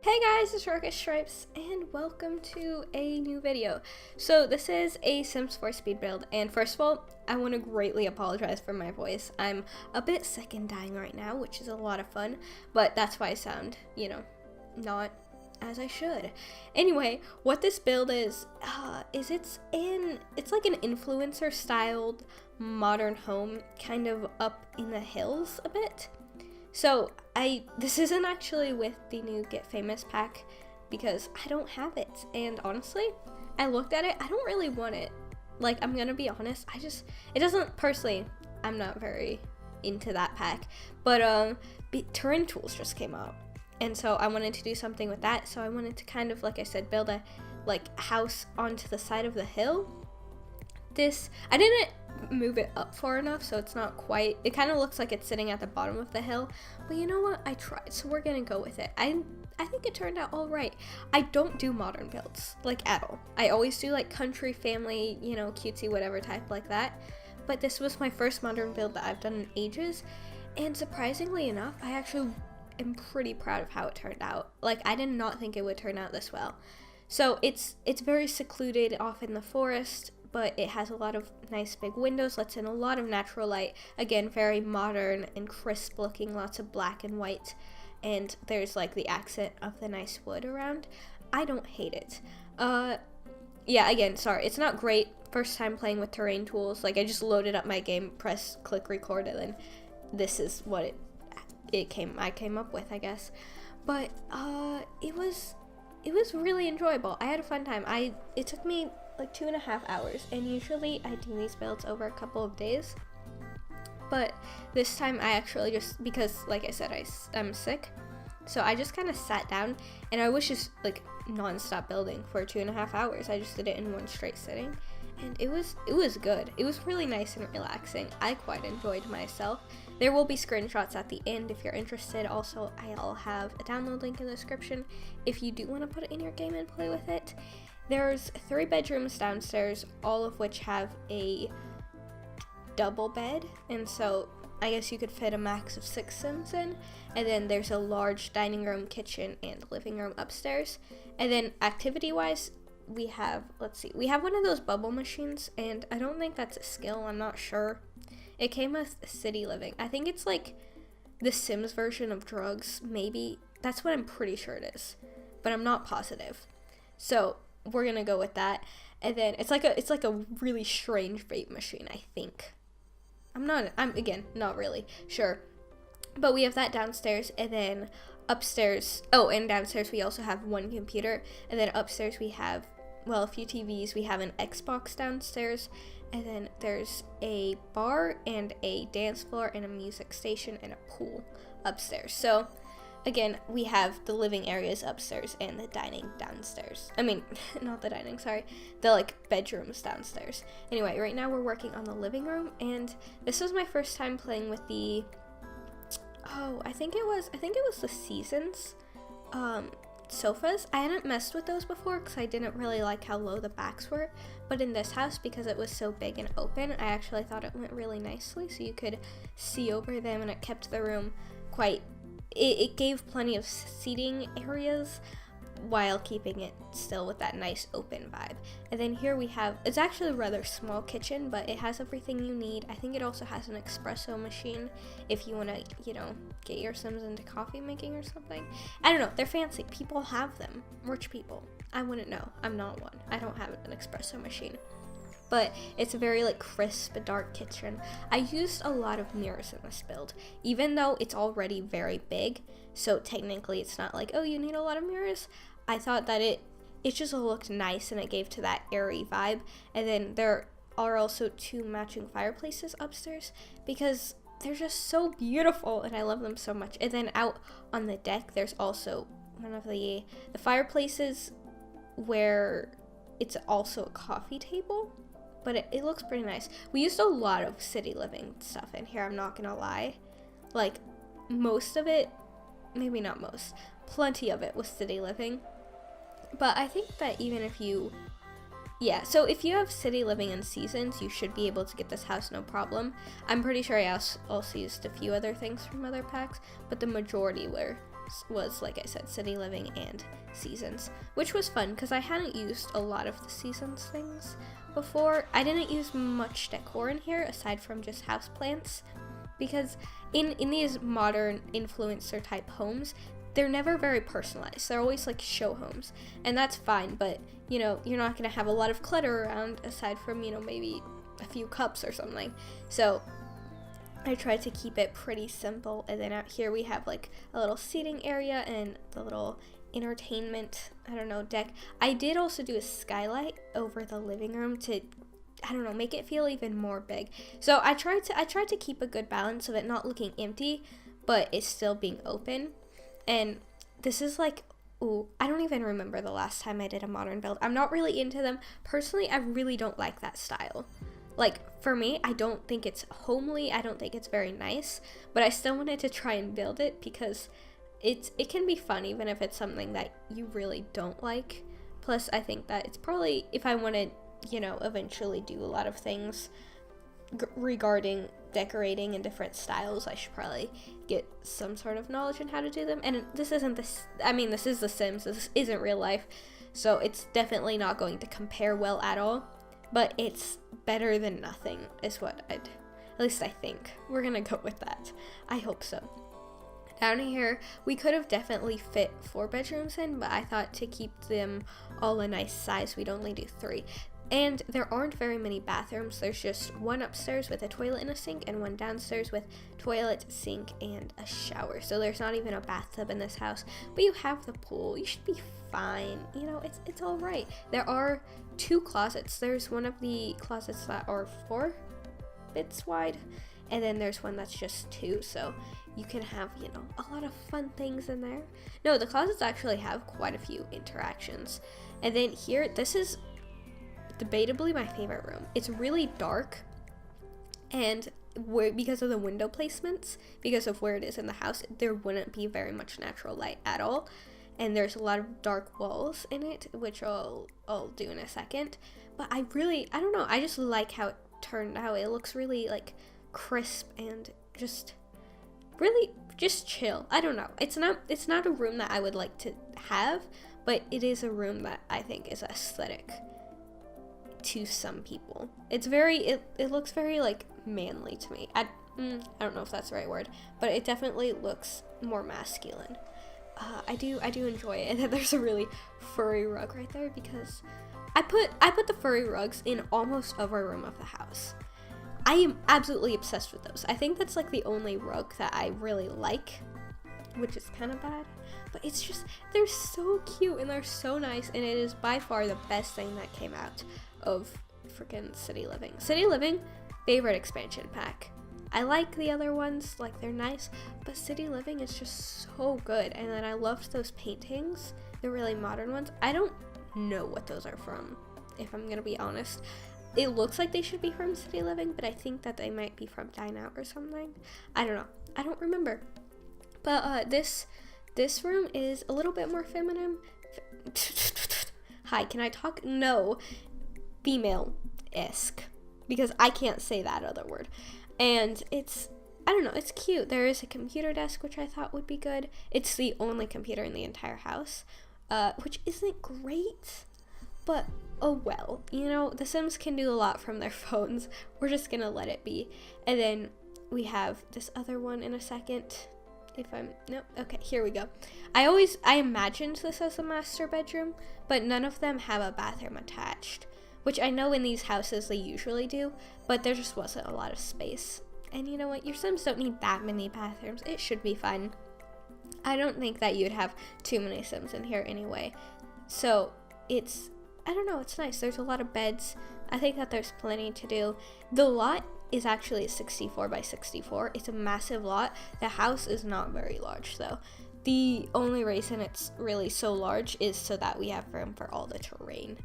Hey guys, it's Rocket Stripes, and welcome to a new video. So this is a Sims 4 speed build, and first of all, I want to greatly apologize for my voice. I'm a bit sick and dying right now, which is a lot of fun, but that's why I sound, not as I should. Anyway, what this build is it's like an influencer styled modern home, kind of up in the hills a bit. So this isn't actually with the new Get Famous pack because I don't have it, and honestly, I looked at it, I don't really want it. Like, I'm gonna be honest, it doesn't, personally, I'm not very into that pack, but terrain tools just came out, and so I wanted to do something with that, so I wanted to kind of, like I said, build a house onto the side of the hill. I didn't move it up far enough, so it's not quite, it kind of looks like it's sitting at the bottom of the hill, but you know what, I tried, so we're gonna go with it. I think it turned out all right. I don't do modern builds, like, at all. I always do like country, family, cutesy, whatever type like that, but this was my first modern build that I've done in ages, and surprisingly enough, I actually am pretty proud of how it turned out. Like, I did not think it would turn out this well. So it's very secluded off in the forest, but it has a lot of nice big windows, lets in a lot of natural light. Again, very modern and crisp looking, lots of black and white, and there's like the accent of the nice wood around. I don't hate it. Yeah, again, sorry, it's not great. First time playing with terrain tools. Like, I just loaded up my game, press click record, and then this is what I came up with, I guess. But it was really enjoyable. I had a fun time. It took me like 2.5 hours, and usually I do these builds over a couple of days, but this time I actually just, because like I said, I'm sick, so I just kind of sat down, and I was just like non-stop building for 2.5 hours. I just did it in one straight sitting, and it was good. It was really nice and relaxing. I quite enjoyed myself. There will be screenshots at the end if you're interested. Also, I'll have a download link in the description if you do want to put it in your game and play with it. There's 3 bedrooms downstairs, all of which have a double bed, and so I guess you could fit a max of 6 Sims in. And then there's a large dining room, kitchen, and living room upstairs. And then activity-wise, we have one of those bubble machines, and I don't think that's a skill, I'm not sure. It came with city living. I think it's like the Sims version of drugs, maybe. That's what I'm pretty sure it is, but I'm not positive. So we're gonna go with that. And then it's like a really strange vape machine, I think. I'm again not really sure. But we have that downstairs, and then upstairs, and downstairs we also have 1 computer, and then upstairs we have, well, a few TVs. We have an Xbox downstairs, and then there's a bar and a dance floor and a music station and a pool upstairs. So again, we have the living areas upstairs and the dining downstairs. I mean, not the dining, sorry. The bedrooms downstairs. Anyway, right now we're working on the living room, and this was my first time playing with the I think it was the Seasons sofas. I hadn't messed with those before because I didn't really like how low the backs were, but in this house, because it was so big and open, I actually thought it went really nicely, so you could see over them, and it kept the room quite, it gave plenty of seating areas while keeping it still with that nice open vibe. And then here we have, it's actually a rather small kitchen, but it has everything you need. I think it also has an espresso machine if you want to, get your Sims into coffee making or something. I don't know, they're fancy. People have them. Rich people. I wouldn't know. I'm not one. I don't have an espresso machine. But it's a very crisp, dark kitchen. I used a lot of mirrors in this build, even though it's already very big, so technically it's not like, oh, you need a lot of mirrors. I thought that it just looked nice, and it gave to that airy vibe. And then there are also 2 matching fireplaces upstairs because they're just so beautiful, and I love them so much. And then out on the deck, there's also one of the fireplaces where it's also a coffee table, but it looks pretty nice. We used a lot of city living stuff in here, I'm not gonna lie. Like, most of it, maybe not most, plenty of it was city living. But I think that even if you, so if you have city living and Seasons, you should be able to get this house no problem. I'm pretty sure I also used a few other things from other packs, but the majority were was, like I said, City Living and Seasons, which was fun because I hadn't used a lot of the Seasons things before. I didn't use much decor in here aside from just houseplants, because in these modern influencer type homes, they're never very personalized. They're always like show homes, and that's fine, but you know, you're not gonna have a lot of clutter around aside from, you know, maybe a few cups or something. So I tried to keep it pretty simple. And then out here we have like a little seating area and the little entertainment, I don't know, deck. I did also do a skylight over the living room to, I don't know, make it feel even more big. So I tried to keep a good balance of it not looking empty, but it's still being open. And this is like, ooh, I don't even remember the last time I did a modern build. I'm not really into them. Personally, I really don't like that style. Like, for me, I don't think it's homely. I don't think it's very nice, but I still wanted to try and build it because it can be fun even if it's something that you really don't like. Plus, I think that it's probably, if I want to, you know, eventually do a lot of things regarding decorating in different styles, I should probably get some sort of knowledge on how to do them. And this isn't this, I mean, this is The Sims, this isn't real life, so it's definitely not going to compare well at all, but it's better than nothing is what at least I think. We're gonna go with that. I hope so. Down here, we could have definitely fit 4 bedrooms in, but I thought to keep them all a nice size, we'd only do 3. And there aren't very many bathrooms. There's just one upstairs with a toilet and a sink, and one downstairs with toilet, sink, and a shower. So there's not even a bathtub in this house, but you have the pool. You should be fine. You know, it's all right. There are 2 closets. There's one of the closets that are 4 bits wide, and then there's one that's just 2. So you can have, you know, a lot of fun things in there. No, the closets actually have quite a few interactions. And then here, this is debatably my favorite room. It's really dark, and because of the window placements, because of where it is in the house, there wouldn't be very much natural light at all, and there's a lot of dark walls in it, which I'll do in a second. But I don't know, I just like how it turned out. It looks really like crisp and just really just chill. I don't know, it's not a room that I would like to have, but it is a room that I think is aesthetic to some people. It's very, it looks very like manly to me. I don't know if that's the right word, but it definitely looks more masculine. I do enjoy it. And then there's a really furry rug right there because I put the furry rugs in almost every room of the house. I am absolutely obsessed with those. I think that's like the only rug that I really like, which is kind of bad, but it's just, they're so cute and they're so nice, and it is by far the best thing that came out of freaking City Living. City Living, favorite expansion pack. I like the other ones, like they're nice, but City Living is just so good. And then I loved those paintings, the really modern ones. I don't know what those are from, if I'm gonna be honest. It looks like they should be from City Living, but I think that they might be from Dine Out or something. I don't know, I don't remember. But this room is a little bit more feminine. Hi, can I talk? No. Female-esque, because I can't say that other word. And it's, I don't know, it's cute. There is a computer desk, which I thought would be good. It's the only computer in the entire house, which isn't great, but oh well. You know, The Sims can do a lot from their phones. We're just gonna let it be. And then we have this other one in a second. Okay, here we go. I imagined this as a master bedroom, but none of them have a bathroom attached, which I know in these houses they usually do, but there just wasn't a lot of space. And you know what? Your Sims don't need that many bathrooms. It should be fine. I don't think that you'd have too many Sims in here anyway. So it's, I don't know, it's nice. There's a lot of beds. I think that there's plenty to do. The lot is actually 64 by 64. It's a massive lot. The house is not very large though. The only reason it's really so large is so that we have room for all the terrain.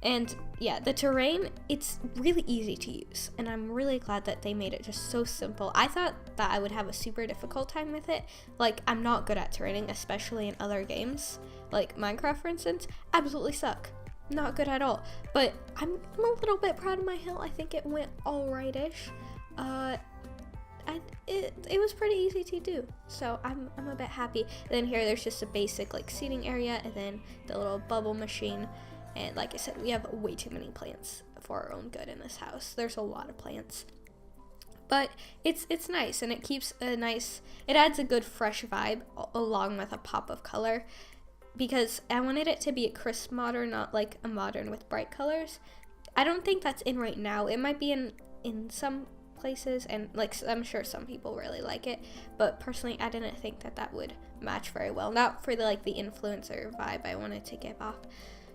And yeah, the terrain, it's really easy to use, and I'm really glad that they made it just so simple. I thought that I would have a super difficult time with it. Like, I'm not good at terraining, especially in other games. Like Minecraft, for instance, absolutely suck. Not good at all. But I'm a little bit proud of my hill. I think it went alright-ish. it was pretty easy to do, so I'm a bit happy. Then here there's just a basic like seating area, and then the little bubble machine. And like I said, we have way too many plants for our own good in this house. There's a lot of plants, but it's nice, and it keeps it adds a good fresh vibe along with a pop of color, because I wanted it to be a crisp modern, not like a modern with bright colors. I don't think that's in right now. It might be in some places, and like I'm sure some people really like it, but personally I didn't think that would match very well, not for the influencer vibe I wanted to give off.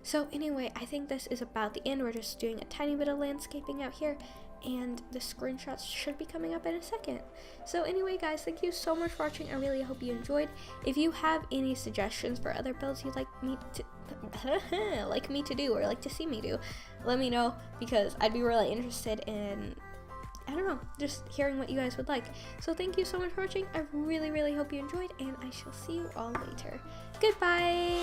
So anyway, I think this is about the end. We're just doing a tiny bit of landscaping out here, and the screenshots should be coming up in a second. So anyway guys, thank you so much for watching. I really hope you enjoyed. If you have any suggestions for other builds you'd like me to do, or like to see me do, let me know, because I'd be really interested in, I don't know, just hearing what you guys would like. So thank you so much for watching. I really hope you enjoyed, and I shall see you all later. Goodbye.